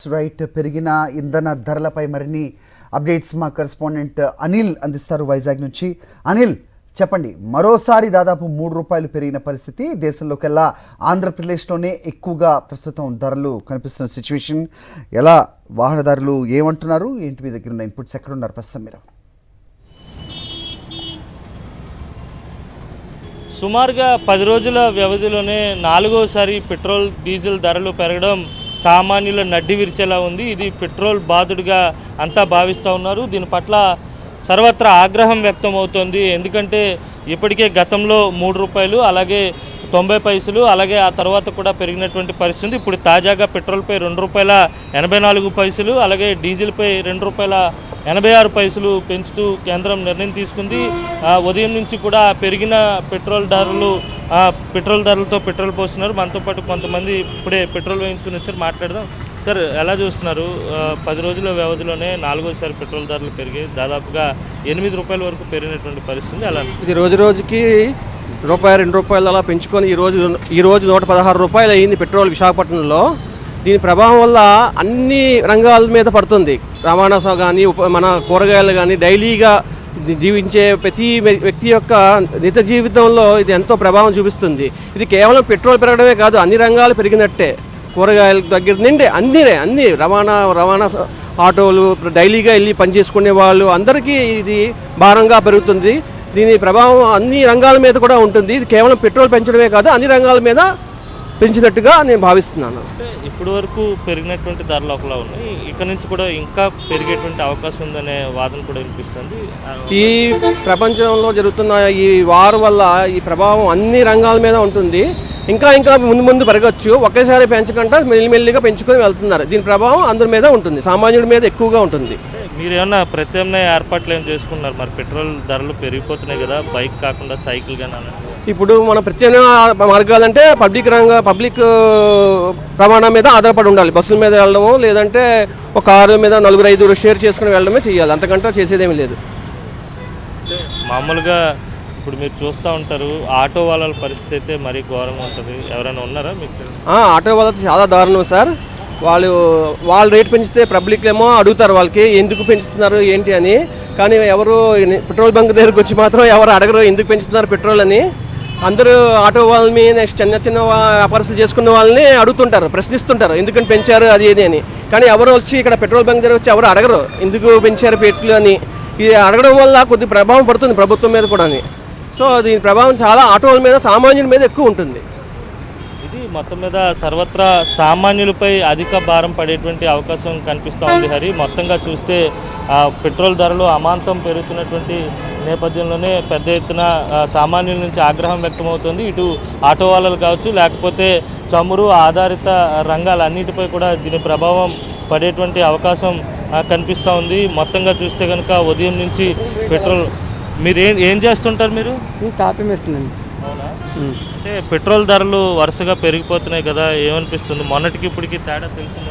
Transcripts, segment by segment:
Right పెరిగిన ఇంధన ధరలపై మరిన్ని అప్డేట్స్ మా కరెస్పాండెంట్ అనిల్ అందిస్తారు వైజాగ్ నుంచి. అనిల్ చెప్పండి, మరోసారి దాదాపు ₹3 పెరిగిన పరిస్థితి దేశంలోకెల్లా ఆంధ్రప్రదేశ్లోనే ఎక్కువగా ప్రస్తుతం ధరలు కనిపిస్తున్న సిచ్యువేషన్. ఎలా వాహనదారులు ఏమంటున్నారు, ఏంటి మీ దగ్గర ఉన్న ఇన్పుట్స్, ఎక్కడున్నారు ప్రస్తుతం మీరు? సుమారుగా 10 రోజుల వ్యవధిలోనే 4వసారి పెట్రోల్ డీజిల్ ధరలు పెరగడం సామాన్యుల నడ్డి విరిచేలా ఉంది. ఇది పెట్రోల్ బాధుడుగా అంతా భావిస్తూ ఉన్నారు. దీని పట్ల సర్వత్రా ఆగ్రహం వ్యక్తం అవుతోంది. ఎందుకంటే ఇప్పటికే గతంలో ₹3 అలాగే 90 పైసలు అలాగే ఆ తర్వాత కూడా పెరిగినటువంటి పరిస్థితి. ఇప్పుడు తాజాగా పెట్రోల్పై ₹2.84 అలాగే డీజిల్పై ₹2.86 పెంచుతూ కేంద్రం నిర్ణయం తీసుకుంది. ఉదయం నుంచి కూడా పెరిగిన పెట్రోల్ ధరలతో పెట్రోల్ పోస్తున్నారు. మనతో పాటు కొంతమంది ఇప్పుడే పెట్రోల్ వేయించుకుని వచ్చారు, మాట్లాడదాం. సార్, ఎలా చూస్తున్నారు? 10 రోజుల వ్యవధిలోనే 4వసారి పెట్రోల్ ధరలు పెరిగాయి. దాదాపుగా ₹8 వరకు పెరిగినటువంటి పరిస్థితి. అలా ఇది రోజు రోజుకి ₹2 అలా పెంచుకొని ఈరోజు ₹116 అయ్యింది పెట్రోల్ విశాఖపట్నంలో. దీని ప్రభావం వల్ల అన్ని రంగాల మీద పడుతుంది. రవాణా కానీ మన కూరగాయలు కానీ డైలీగా జీవించే ప్రతి వ్యక్తి యొక్క నిత్య జీవితంలో ఇది ఎంతో ప్రభావం చూపిస్తుంది. ఇది కేవలం పెట్రోల్ పెరగడమే కాదు, అన్ని రంగాలు పెరిగినట్టే. కూరగాయల దగ్గర నుండి అన్ని రవాణా ఆటోలు, డైలీగా వెళ్ళి పనిచేసుకునే వాళ్ళు అందరికీ ఇది భారంగా పెరుగుతుంది. దీని ప్రభావం అన్ని రంగాల మీద కూడా ఉంటుంది. ఇది కేవలం పెట్రోల్ పెంచడమే కాదు, అన్ని రంగాల మీద పెంచినట్టుగా నేను భావిస్తున్నాను. ఇప్పటి వరకు పెరిగినటువంటి ధరలు ఒకలా ఉన్నాయి, ఇక్కడ నుంచి కూడా ఇంకా పెరిగేటువంటి అవకాశం ఉందనే వాదన కూడా వినిపిస్తుంది. ఈ ప్రపంచంలో జరుగుతున్న ఈ వార్ వల్ల ఈ ప్రభావం అన్ని రంగాల మీద ఉంటుంది. ఇంకా ముందు పెరగచ్చు. ఒకేసారి పెంచకుండా మెల్లిమెల్లిగా పెంచుకొని వెళ్తున్నారు. దీని ప్రభావం అందరి మీద ఉంటుంది, సామాన్యుడి మీద ఎక్కువగా ఉంటుంది. మీరు ఏమన్నా ప్రత్యామ్నాయ ఏర్పాట్లు ఏం చేసుకున్నారు? మరి పెట్రోల్ ధరలు పెరిగిపోతున్నాయి కదా, బైక్ కాకుండా సైకిల్ కానీ. ఇప్పుడు మన ప్రత్యామ్నాయ మార్గాలంటే పబ్లిక్ రవాణా మీద ఆధారపడి ఉండాలి. బస్సుల మీద వెళ్ళడము, లేదంటే ఒక కారు మీద 4-5 షేర్ చేసుకుని వెళ్ళడమే చేయాలి. అంతకంటే చేసేదేమీ లేదు. మామూలుగా ఇప్పుడు మీరు చూస్తూ ఉంటారు, ఆటో వాళ్ళ పరిస్థితి అయితే మరీ ఘోరంగా ఉంటుంది. ఎవరైనా ఉన్నారా మీకు? ఆటో వాళ్ళతో చాలా దారుణం సార్. వాళ్ళు రేట్ పెంచితే పబ్లిక్ ఏమో అడుగుతారు వాళ్ళకి ఎందుకు పెంచుతున్నారు ఏంటి అని. కానీ ఎవరు పెట్రోల్ బంక్ దగ్గరకు వచ్చి మాత్రం ఎవరు అడగరు ఎందుకు పెంచుతున్నారు పెట్రోల్ అని. అందరూ ఆటో వాళ్ళని, నెక్స్ట్ చిన్న వ్యాపారస్తులు చేసుకున్న వాళ్ళని అడుగుతుంటారు, ప్రశ్నిస్తుంటారు ఎందుకని పెంచారు అది ఏది అని. కానీ ఎవరు వచ్చి ఇక్కడ పెట్రోల్ బంక్ దగ్గర వచ్చి ఎవరు అడగరు ఎందుకు పెంచారు పెట్లు అని. ఇది అడగడం వల్ల కొద్ది ప్రభావం పడుతుంది ప్రభుత్వం మీద కూడా. సో దీని ప్రభావం చాలా ఆటోల మీద, సామాన్యుల మీద ఎక్కువ ఉంటుంది. ఇది మొత్తం మీద సర్వత్రా సామాన్యులపై అధిక భారం పడేటువంటి అవకాశం కనిపిస్తూ ఉంది హరి. మొత్తంగా చూస్తే పెట్రోల్ ధరలు అమాంతం పెరుగుతున్నటువంటి నేపథ్యంలోనే పెద్ద ఎత్తున సామాన్యుల నుంచి ఆగ్రహం వ్యక్తమవుతుంది. ఇటు ఆటో వాళ్ళలు కావచ్చు, లేకపోతే చమురు ఆధారిత రంగాలన్నిటిపై కూడా దీని ప్రభావం పడేటువంటి అవకాశం కనిపిస్తూ ఉంది. మొత్తంగా చూస్తే కనుక ఉదయం నుంచి పెట్రోల్, మీరు ఏం చేస్తుంటారు? మీరు కాపీ వేస్తున్నాను. అవునా? అంటే పెట్రోల్ ధరలు వరుసగా పెరిగిపోతున్నాయి కదా, ఏమనిపిస్తుంది? మొన్నటికి ఇప్పటికి తేడా తెలిసిందా?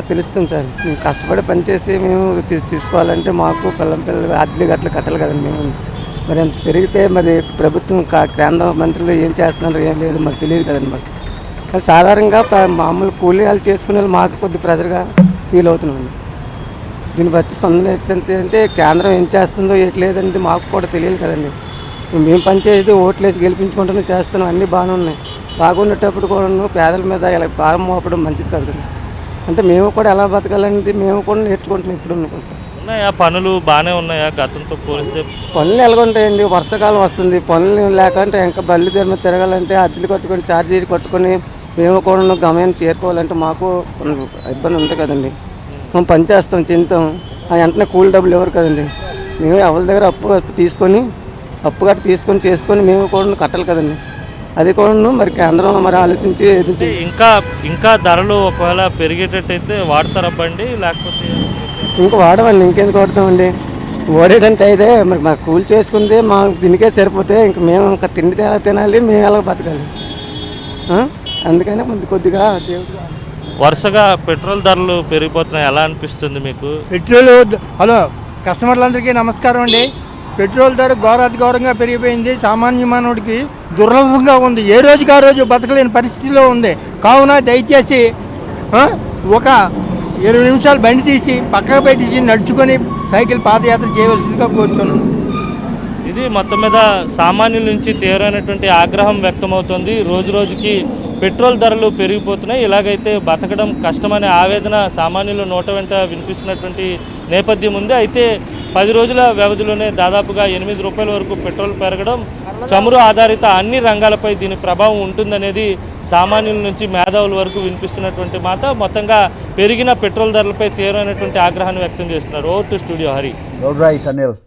తెలుస్తుంది సార్. మేము కష్టపడి పనిచేసి మేము తీసుకోవాలంటే మాకు పిల్లలు అడ్లు గట్ల కట్టాలి కదండి మేము. మరి అంత పెరిగితే మరి ప్రభుత్వం కేంద్ర మంత్రులు ఏం చేస్తున్నారు ఏం లేదు మరి తెలియదు కదండి మాకు. కానీ సాధారణంగా మామూలు కూలీ వాళ్ళు చేసుకునే వాళ్ళు మాకు కొద్ది ప్రెజర్గా ఫీల్ అవుతున్నామండి. దీన్ని బట్టి అంటే కేంద్రం ఏం చేస్తుందో ఏంటి లేదంటే మాకు కూడా తెలియదు కదండి. మేము పనిచేసి ఓట్లేసి గెలిపించుకుంటూనే చేస్తున్నాం, అన్నీ బాగానే ఉన్నాయి. బాగుండేటప్పుడు కూడా పేదల మీద ఇలా భారం మోపడం మంచిది కాదు కదా. అంటే మేము కూడా ఎలా బతకాలనేది మేము కూడా నేర్చుకుంటున్నాం. ఇప్పుడు ఉన్నాయా పనులు బాగానే ఉన్నాయా గతంతో పోలిస్తే? పనులు ఎలాగుంటాయండి, వర్షాకాలం వస్తుంది, పనులు లేకుంటే ఇంకా బల్లి మీద తిరగాలంటే అద్దెలు కట్టుకొని ఛార్జీలు కట్టుకొని మేము కూడా గమనం చేరుకోవాలంటే మాకు ఇబ్బంది ఉంది కదండి. మేము పని చేస్తాం, తింటాం, వెంటనే కూలి డబ్బులు ఎవరు కదండి. మేము ఎవరి దగ్గర అప్పు గట్ట తీసుకొని చేసుకొని మేము కూడా కట్టాలి కదండి. అది కూడా మరి కేంద్రం మరి ఆలోచించి ఇంకా ధరలు ఒకవేళ పెరిగేటట్టయితే వాడతారా బండి, లేకపోతే ఇంకా వాడమండి? ఇంకెందుకు వాడతామండి? ఓడేటంటే అయితే మరి మాకు కూలి చేసుకుంది మా దీనికే సరిపోతే ఇంకా మేము ఇంకా తిండి ఎలా తినాలి, మేము ఎలా బతకాలి. అందుకనే ముందు కొద్దిగా వరుసగా పెట్రోల్ ధరలు పెరిగిపోతున్నాయి, ఎలా అనిపిస్తుంది మీకు? హలో కస్టమర్లందరికీ నమస్కారం అండి. పెట్రోల్ ధర ఘోరంగా పెరిగిపోయింది. సామాన్య మానవుడికి దుర్లభంగా ఉంది. ఏ రోజుకి ఆ రోజు బతకలేని పరిస్థితిలో ఉంది. కావున దయచేసి ఒక 20 నిమిషాలు బండి తీసి పక్కకు పెట్టేసి నడుచుకొని సైకిల్ పాదయాత్ర చేయవలసిందిగా కోరుతున్నాను. ఇది మొత్తం మీద సామాన్యుల నుంచి తీవ్రమైనటువంటి ఆగ్రహం వ్యక్తమవుతోంది. రోజు రోజుకి పెట్రోల్ ధరలు పెరిగిపోతున్నాయి. ఇలాగైతే బతకడం కష్టమనే ఆవేదన సామాన్యుల నోట వెంట వినిపిస్తున్నటువంటి నేపథ్యం ఉంది. అయితే 10 రోజుల వ్యవధిలోనే దాదాపుగా 8 రూపాయల వరకు పెట్రోల్ పెరగడం, చమురు ఆధారిత అన్ని రంగాలపై దీని ప్రభావం ఉంటుందనేది సామాన్యుల నుంచి మేధావుల వరకు వినిపిస్తున్నటువంటి మాట. మొత్తంగా పెరిగిన పెట్రోల్ ధరలపై తీవ్రమైనటువంటి ఆగ్రహాన్ని వ్యక్తం చేస్తున్నారు. Over to studio Hari. Right Anil.